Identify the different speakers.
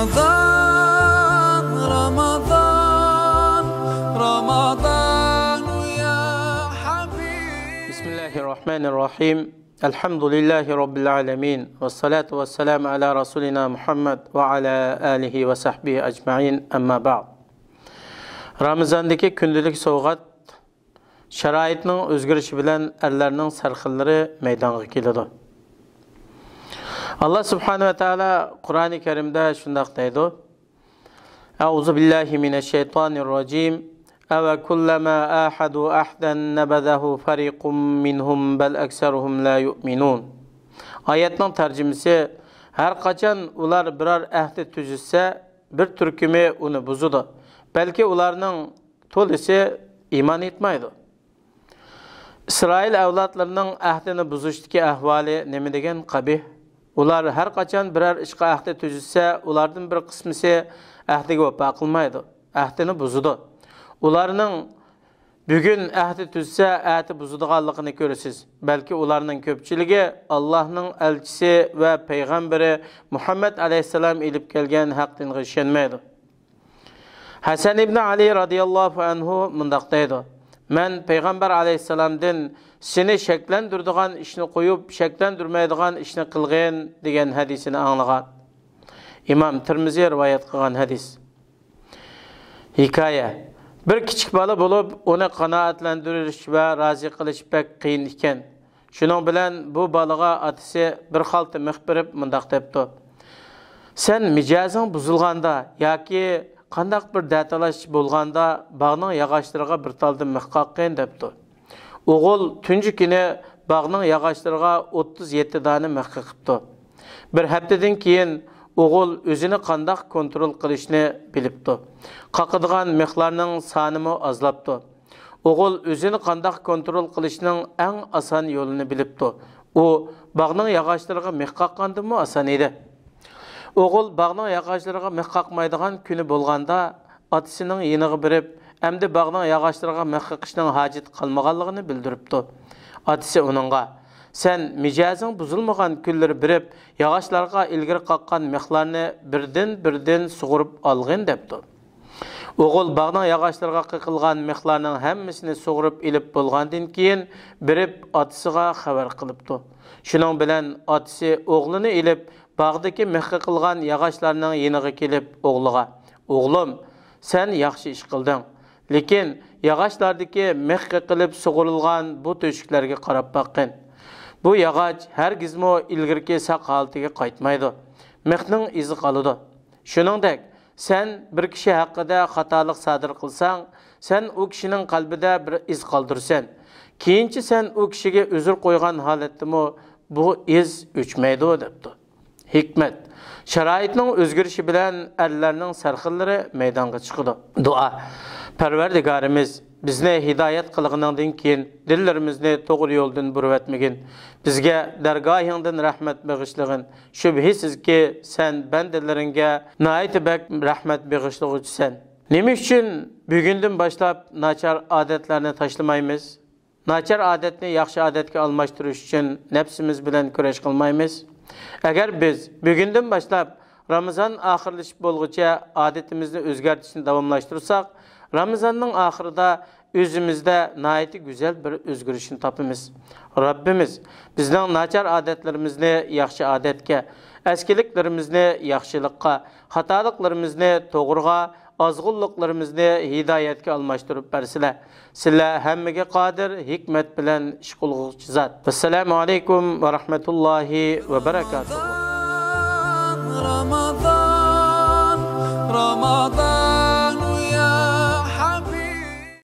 Speaker 1: رمضان رمضان رمضان يا حبيب.
Speaker 2: بسم الله الرحمن الرحيم. الحمد لله رب العالمين والصلاة والسلام على رسولنا محمد وعلى آله وصحبه أجمعين. أما بعد. Ramazandaki gündelik soğuğat şəraitinin özgürüşü bilen erlərinin sərxilləri meydana kelidi. Allah subhanahu wa ta'ala Kur'an-ı Kerim'de şundaq deydi. Euzu billahi mineşşeytanirracim. Eve kullama ahadu ahdan nabazahu fariqum minhum bel ekseruhum la yu'minun. Ayetinin tercümesi her kaçan ular birer ahdi tüzüsse bir türkümü onu buzudu. Belki ularının tolisi iman etmeydi. İsrail evlatlarının ahdini buzuştaki ahvali nemi degen qabih. Ular her kaçan birer işqa ahdi tüzüsse ulardan bir kısmısı ahdiga vefa kılmaydı. Ahdini buzudu. Ularının bugün ahdi tüzse ahdi buzuduğanlığını görürsüz. Belki ularının köpçülüğü Allah'ın elçisi ve peygamberi Muhammed aleyhisselam ilip gelgen haqqın işenmeydi. Hasan ibn Ali radıyallahu anhu mındaqdaydı. Men peygamber aleyhisselamdan seni şeklendirdiğin işini koyup şeklendirmeydiğin işini kılgın degen hadisini anlagan. İmam Tirmizi rivayet kılgan hadis. Hikaye. Bir küçük balı bulup onu kanaatlandırış ve razı kılış pek kıyın iken. Şunun bilen bu balığa atısı bir haltı mıhbirip mındaq depti. Sen micazın buzulganda yaki qandaq bir datalaş bolganda bağның yağaçlarına bir taldı mıhqaqqen depti. Oğul tüncü günü bağның yağaçlarına 37 tane mıhqaqıpti. Bir haftadan keyin oğul özünü qandaq kontrol qilishni bilipti. Qaqıdığan mıhlarning sanımı azlapti. Oğul özünü qandaq kontrol qilishning eng asan yo'lini bilipti. O bağның yağaçlarına mıhqaqqandımı asan edi. Oğul bağның yağaçlarına mıhqaqmaydigan günü bolganda atısının yeniği birip, әмді bağның yağaçlarına mıhqaqışның hacet qalmağanlığını bildiripti. Atısı onunğa, sen micazın buzulmagan günleri birip, yağaçlarga ilgiri qaqqan mıhlarını birden suğurup alğın depti. Oğul bağның yağaçlarga qıqılgan mıhlarının hemmisini suğurup ilip bolgandan keyin birip atısıga xabar qılıptı. Şunun bilen atısı oğlunu ilip bağdaki mıhqı qılgan yağaçlarının yeniği kelip oğluğa, oğlum sen yaxşı iş qıldın. Lekin yağaçlardaki mıhqı qılıp suğurulgan bu töşüklerge qarap baqqın. Bu yağaç her gizmo ilgirki saq halatiga qaytmaydı. Mıhning izi qalıdı. Şuningdek sen bir kishi haqida xatolik sodir qilsang, sen u kishining qalbida bir iz qoldirsan. Keyinchi sen u kishiga uzr qo'ygan holatdami bu iz o'chmaydi debdi. Hikmet. Şəraitning özgürüşü bilen erlərning sərxilləri meydanga chiqdi. Dua. Parvardigarimiz bizni hidayet qılğınından keyin dillerimizni to'g'ri yo'ldan burib etmegin. Bizga dargohingdan rahmat bag'ishlig'in. Shubhisizki sen bandalaringga nihoyat bak rahmat bag'ishlag'uchisan. Nima uchun bugundan boshlab nachar odatlarni tashlamaymiz? Nachar odatni yaxshi odatga almashtirish uchun nafsimiz bilan kurash qilmaymiz? Agar biz bugundan boshlab Ramazan oxirlashib bo'lguncha odatimizni o'zgartirishni davomlashtirsak, Ramazanning oxirida özümüzde nayeti güzel bir özgürüşünü tapımız. Rabbimiz bizden nachar adetlerimizni yaxshi adetke, eskiliklerimizni yaxshilikka, hatalıklarimizni to'g'riga, azg'unliklarimizni hidayetke almashtırıp bersile. Sizlar hammaga qodir, hikmet bilen ish qilguvchi zot. Assalomu alaykum va rahmatullohi va barakatuh.